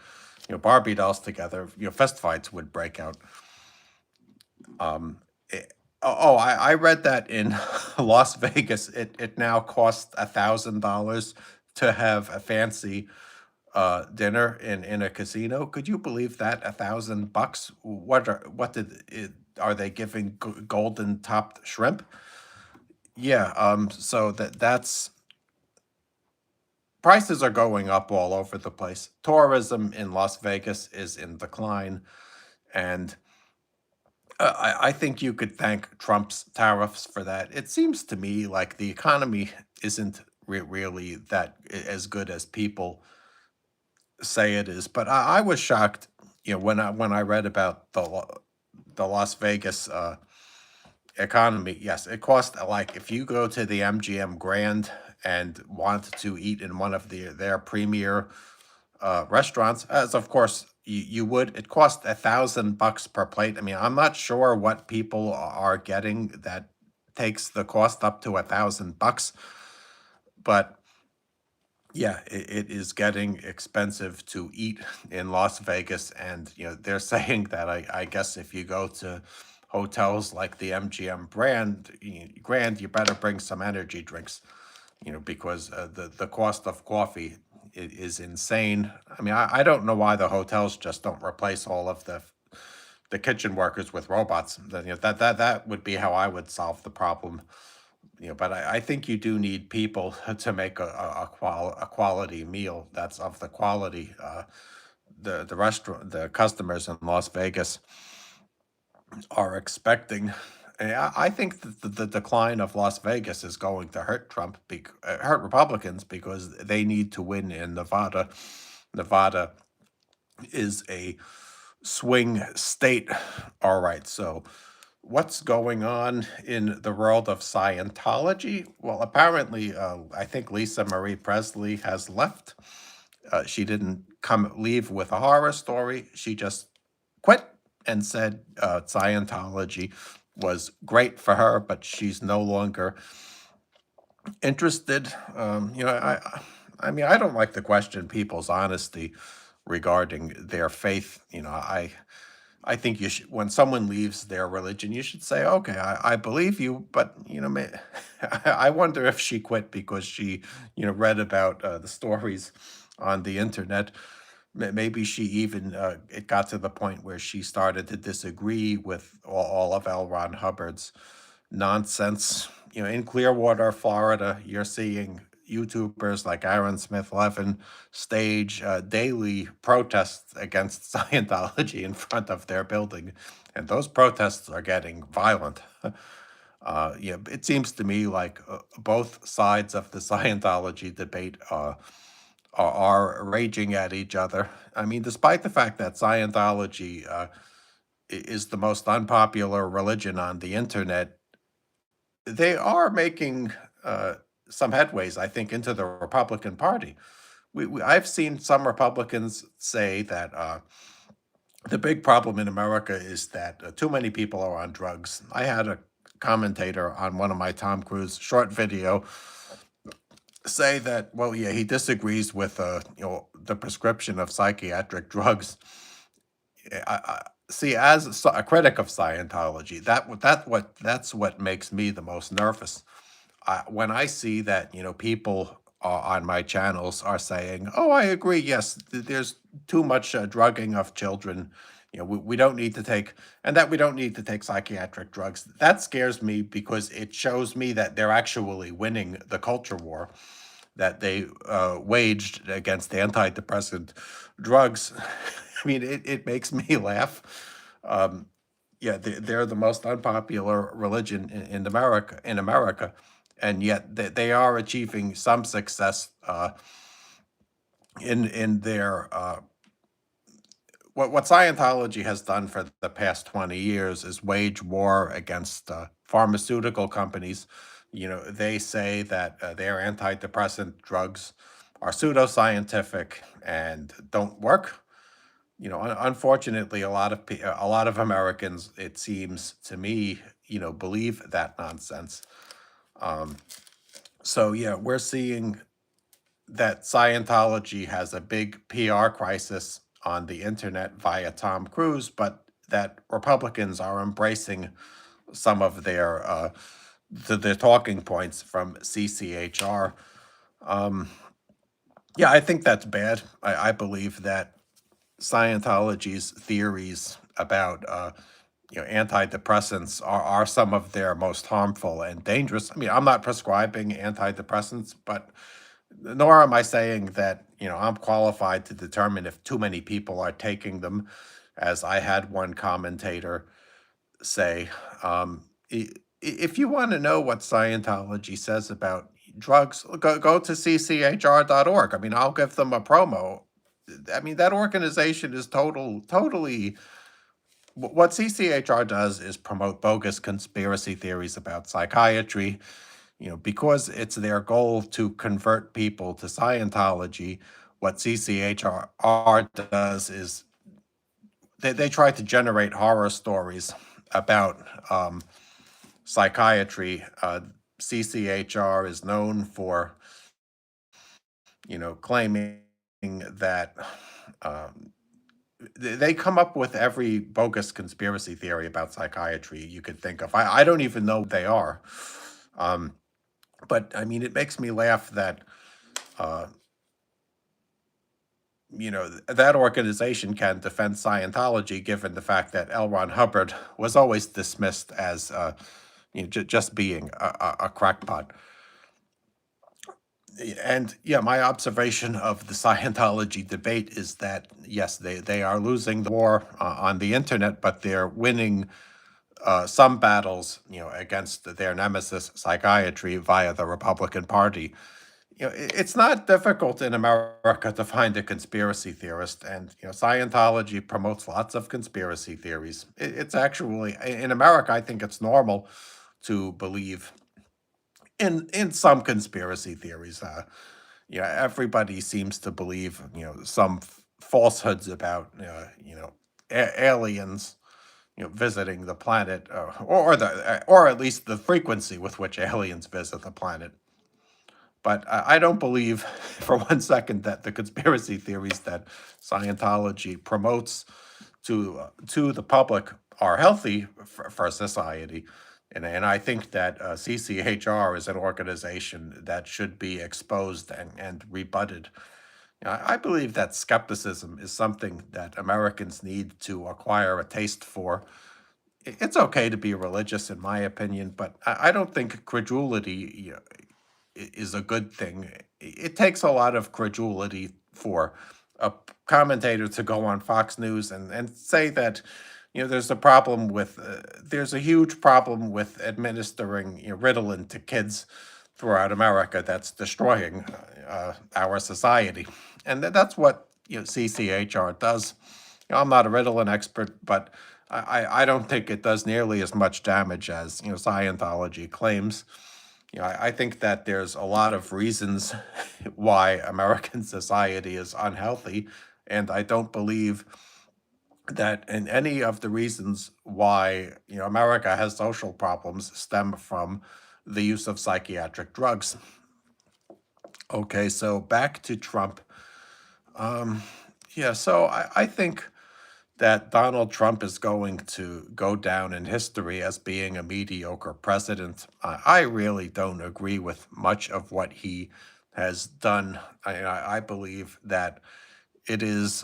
Barbie dolls together, fist fights would break out. Um, I read that in Las Vegas, it now costs $1,000 to have a fancy dinner in a casino. Could you believe that? $1,000? Are they giving golden topped shrimp? Yeah. So that's prices are going up all over the place. Tourism in Las Vegas is in decline, and I think you could thank Trump's tariffs for that. It seems to me like the economy isn't really that as good as people say it is. But I was shocked, when I read about the Las Vegas economy. Yes, it cost like if you go to the MGM Grand and want to eat in one of their premier restaurants, as of course you would. It cost $1,000 per plate. I mean, I'm not sure what people are getting that takes the cost up to $1,000, but yeah, it is getting expensive to eat in Las Vegas, and they're saying that I guess if you go to hotels like the MGM Grand, you better bring some energy drinks, because the cost of coffee is insane. I mean, I don't know why the hotels just don't replace all of the kitchen workers with robots. Then, that would be how I would solve the problem. But I think you do need people to make a quality meal that's of the quality. The restaurant, the customers in Las Vegas are expecting. And I think that the decline of Las Vegas is going to hurt hurt Republicans because they need to win in Nevada. Nevada is a swing state. All right, so what's going on in the world of Scientology? Well, apparently, I think Lisa Marie Presley has left. She didn't come leave with a horror story. She just quit and said Scientology was great for her, but she's no longer interested. I mean, I don't like to question people's honesty regarding their faith. I think you should, when someone leaves their religion, you should say, "Okay, I believe you," but I wonder if she quit because she, read about the stories on the internet. Maybe she even it got to the point where she started to disagree with all of L. Ron Hubbard's nonsense. In Clearwater, Florida, you're seeing YouTubers like Aaron Smith Levin stage daily protests against Scientology in front of their building, and those protests are getting violent. Yeah, it seems to me like both sides of the Scientology debate are raging at each other. I mean, despite the fact that Scientology is the most unpopular religion on the internet, they are making uh, some headways, I think, into the Republican Party. I've seen some Republicans say that the big problem in America is that too many people are on drugs. I had a commentator on one of my Tom Cruise short video say that, well, yeah, he disagrees with the prescription of psychiatric drugs. See, as a critic of Scientology, that's what makes me the most nervous. When I see that, people on my channels are saying, "Oh, I agree. Yes, there's too much drugging of children. We don't need to take, and that we don't need to take psychiatric drugs." That scares me because it shows me that they're actually winning the culture war that they waged against antidepressant drugs. I mean, it makes me laugh. Um, yeah, they're the most unpopular religion in America. And yet they are achieving some success in their what Scientology has done for the past 20 years is wage war against pharmaceutical companies. They say that their antidepressant drugs are pseudoscientific and don't work. Unfortunately, a lot of Americans, it seems to me, believe that nonsense. Um, so yeah, we're seeing that Scientology has a big PR crisis on the internet via Tom Cruise, but that Republicans are embracing some of their talking points from CCHR. Um, yeah, I think that's bad. I believe that Scientology's theories about antidepressants are some of their most harmful and dangerous. I mean, I'm not prescribing antidepressants, but nor am I saying that, I'm qualified to determine if too many people are taking them. As I had one commentator say, if you want to know what Scientology says about drugs, go to cchr.org. I mean, I'll give them a promo. I mean, that organization is totally. What CCHR does is promote bogus conspiracy theories about psychiatry, because it's their goal to convert people to Scientology. What CCHR does is they try to generate horror stories about psychiatry. CCHR is known for, claiming that um, they come up with every bogus conspiracy theory about psychiatry you could think of. I don't even know what they are. Um, but I mean, it makes me laugh that uh, that organization can defend Scientology, given the fact that L. Ron Hubbard was always dismissed as just being a crackpot. And yeah, my observation of the Scientology debate is that yes, they are losing the war on the internet, but they're winning some battles, against their nemesis, psychiatry, via the Republican Party. It's not difficult in America to find a conspiracy theorist, and Scientology promotes lots of conspiracy theories. It's actually in America, I think it's normal to believe in some conspiracy theories. Everybody seems to believe some falsehoods about aliens visiting the planet, or at least the frequency with which aliens visit the planet. But I don't believe for one second that the conspiracy theories that Scientology promotes to the public are healthy for society. And I think that CCHR is an organization that should be exposed and rebutted. I believe that skepticism is something that Americans need to acquire a taste for. It's okay to be religious, in my opinion, but I don't think credulity is a good thing. It takes a lot of credulity for a commentator to go on Fox News and say that there's a huge problem with administering Ritalin to kids throughout America that's destroying our society, and that's what CCHR does. I'm not a Ritalin expert, but I don't think it does nearly as much damage as Scientology claims. I think that there's a lot of reasons why American society is unhealthy, and I don't believe that in any of the reasons why America has social problems stem from the use of psychiatric drugs. Okay, so back to Trump. Um, yeah, so I think that Donald Trump is going to go down in history as being a mediocre president. I really don't agree with much of what he has done. I believe that it is,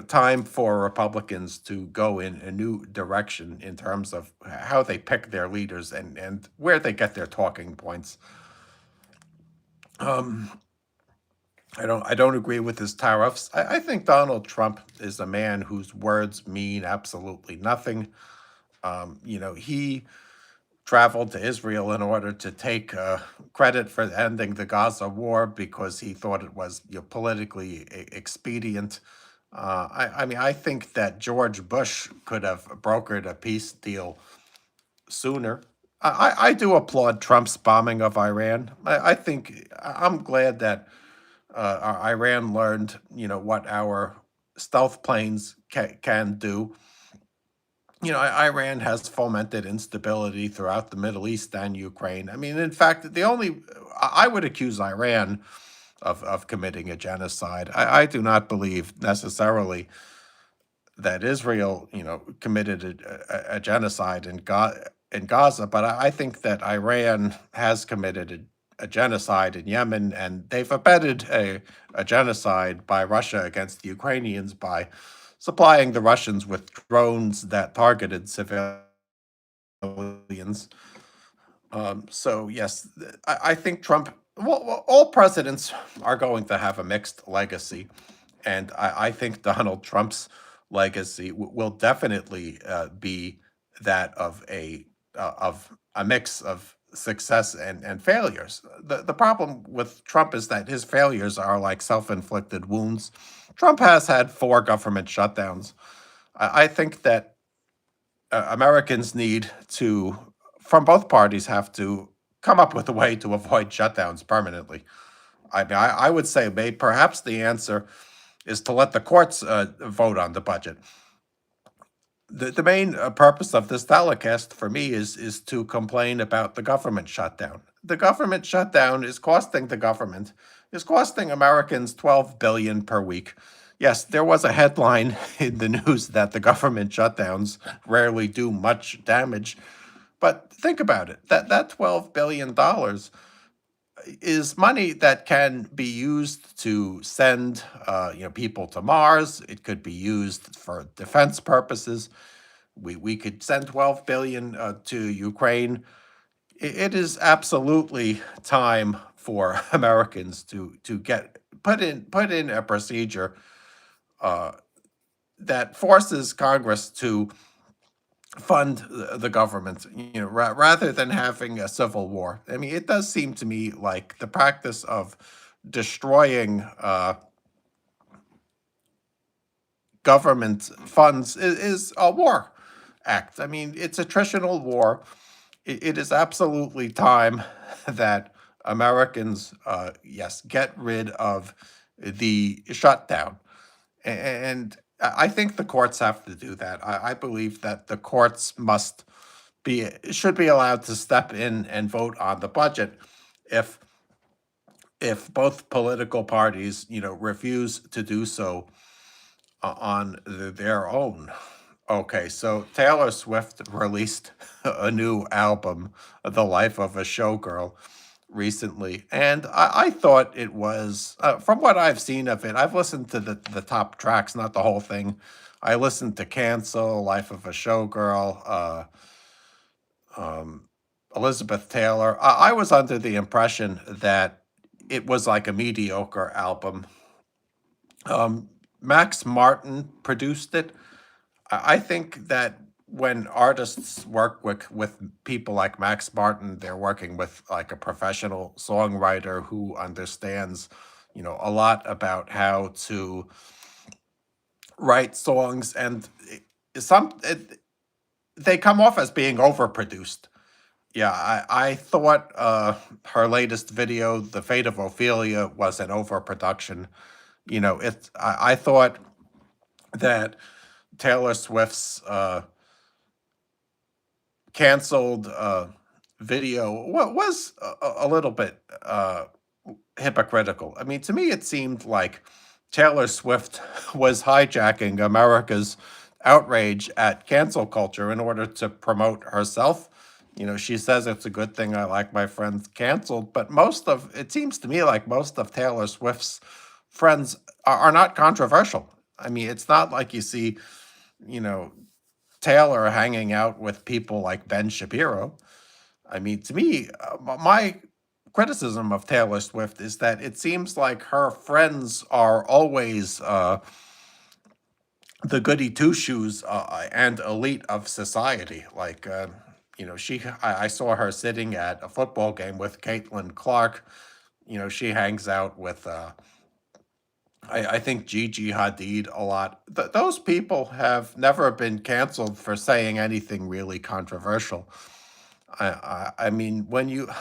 time for Republicans to go in a new direction in terms of how they pick their leaders and where they get their talking points. Um, I don't agree with his tariffs. I think Donald Trump is a man whose words mean absolutely nothing. He traveled to Israel in order to take credit for ending the Gaza war because he thought it was politically expedient. I mean, I think that George Bush could have brokered a peace deal sooner. I do applaud Trump's bombing of Iran. I'm glad that Iran learned, what our stealth planes can do. Iran has fomented instability throughout the Middle East and Ukraine. I mean, in fact, I would accuse Iran of committing a genocide. I do not believe necessarily that Israel, committed a genocide in Gaza, but I think that Iran has committed a genocide in Yemen, and they've abetted a genocide by Russia against the Ukrainians by supplying the Russians with drones that targeted civilians. So yes, I think Trump. Well, all presidents are going to have a mixed legacy, and I think Donald Trump's legacy will definitely be that of a mix of success and failures. The problem with Trump is that his failures are like self-inflicted wounds. Trump has had 4 government shutdowns. I think that Americans need to, from both parties, have to come up with a way to avoid shutdowns permanently. I mean, I would say maybe perhaps the answer is to let the courts vote on the budget. The main purpose of this telecast for me is to complain about the government shutdown. The government shutdown is costing the government, is costing Americans 12 billion per week. Yes, there was a headline in the news that the government shutdowns rarely do much damage, but think about it. That $12 billion is money that can be used to send people to Mars. It could be used for defense purposes. We could send 12 billion to Ukraine. It is absolutely time for Americans to get put in a procedure uh, that forces Congress to fund the government, rather than having a civil war. I mean, it does seem to me like the practice of destroying government funds is a war act. I mean, it's attritional war. It is absolutely time that Americans, yes, get rid of the shutdown. And I think the courts have to do that. I believe that the courts should be allowed to step in and vote on the budget if if both political parties, refuse to do so on their own. Okay, so Taylor Swift released a new album, The Life of a Showgirl, recently, and I thought it was, from what I've seen of it, I've listened to the top tracks, not the whole thing. I listened to Cancel, Life of a Showgirl, um, Elizabeth Taylor. I was under the impression that it was like a mediocre album. Um, Max Martin produced it. I think that when artists work with people like Max Martin, they're working with like a professional songwriter who understands, a lot about how to write songs, and some they come off as being overproduced. Yeah, I thought her latest video, "The Fate of Ophelia," was an overproduction. I thought that Taylor Swift's canceled video was a little bit hypocritical. I mean, to me, it seemed like Taylor Swift was hijacking America's outrage at cancel culture in order to promote herself. She says it's a good thing I like my friends canceled, but it seems to me like most of Taylor Swift's friends are not controversial. I mean, it's not like you see, you know, Taylor hanging out with people like Ben Shapiro. I mean, to me, my criticism of Taylor Swift is that it seems like her friends are always the goody two shoes and elite of society. Like, I saw her sitting at a football game with Caitlin Clark. She hangs out with, I think, Gigi Hadid a lot. Those people have never been canceled for saying anything really controversial. I mean,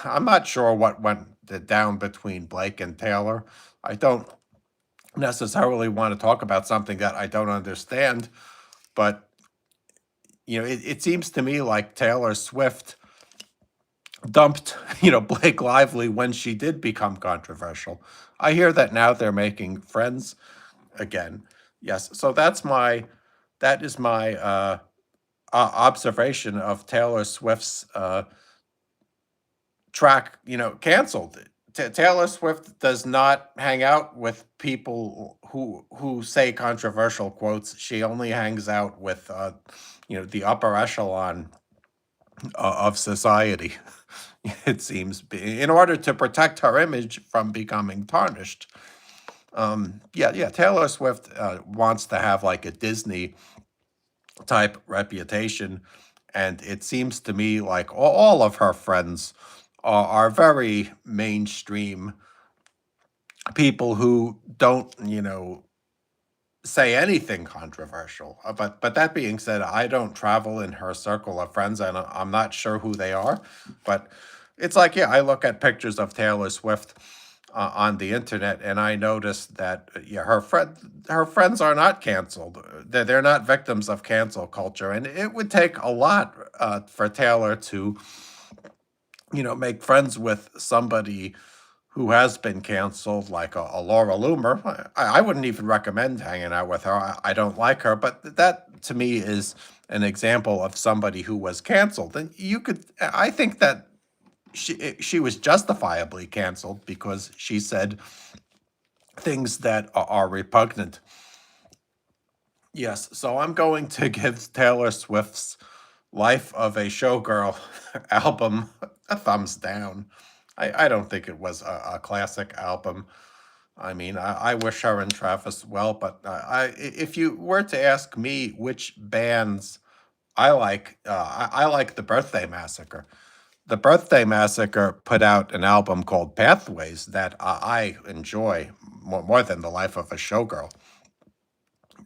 I'm not sure what went down between Blake and Taylor. I don't necessarily want to talk about something that I don't understand, but it seems to me like Taylor Swift dumped, Blake Lively when she did become controversial. I hear that now they're making friends again. Yes, so that is my observation of Taylor Swift's track, canceled. Taylor Swift does not hang out with people who say controversial quotes. She only hangs out with the upper echelon of society. It seems, in order to protect her image from becoming tarnished. Yeah, yeah. Taylor Swift wants to have like a Disney type reputation, and it seems to me like all of her friends are very mainstream people who don't, say anything controversial. But that being said, I don't travel in her circle of friends, and I'm not sure who they are. But it's like, yeah, I look at pictures of Taylor Swift on the internet, and I notice that yeah, her friends are not canceled. They're not victims of cancel culture, and it would take a lot for Taylor to make friends with somebody who has been canceled, like a Laura Loomer. I wouldn't even recommend hanging out with her. I don't like her, but that to me is an example of somebody who was canceled. And I think that she was justifiably canceled because she said things that are repugnant. Yes, so I'm going to give Taylor Swift's Life of a Showgirl album a thumbs down. I don't think it was a classic album. I mean, I wish her and Travis well, but if you were to ask me which bands I like, I like the Birthday Massacre. The Birthday Massacre put out an album called Pathways that I enjoy more than the Life of a Showgirl.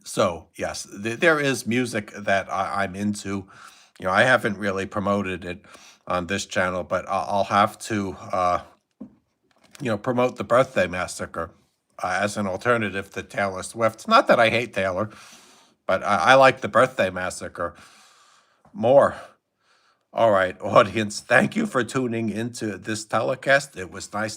So yes, there is music that I'm into. I haven't really promoted it on this channel, but I'll have to, promote the Birthday Massacre as an alternative to Taylor Swift. Not that I hate Taylor, but I like the Birthday Massacre more. All right, audience, thank you for tuning into this telecast. It was nice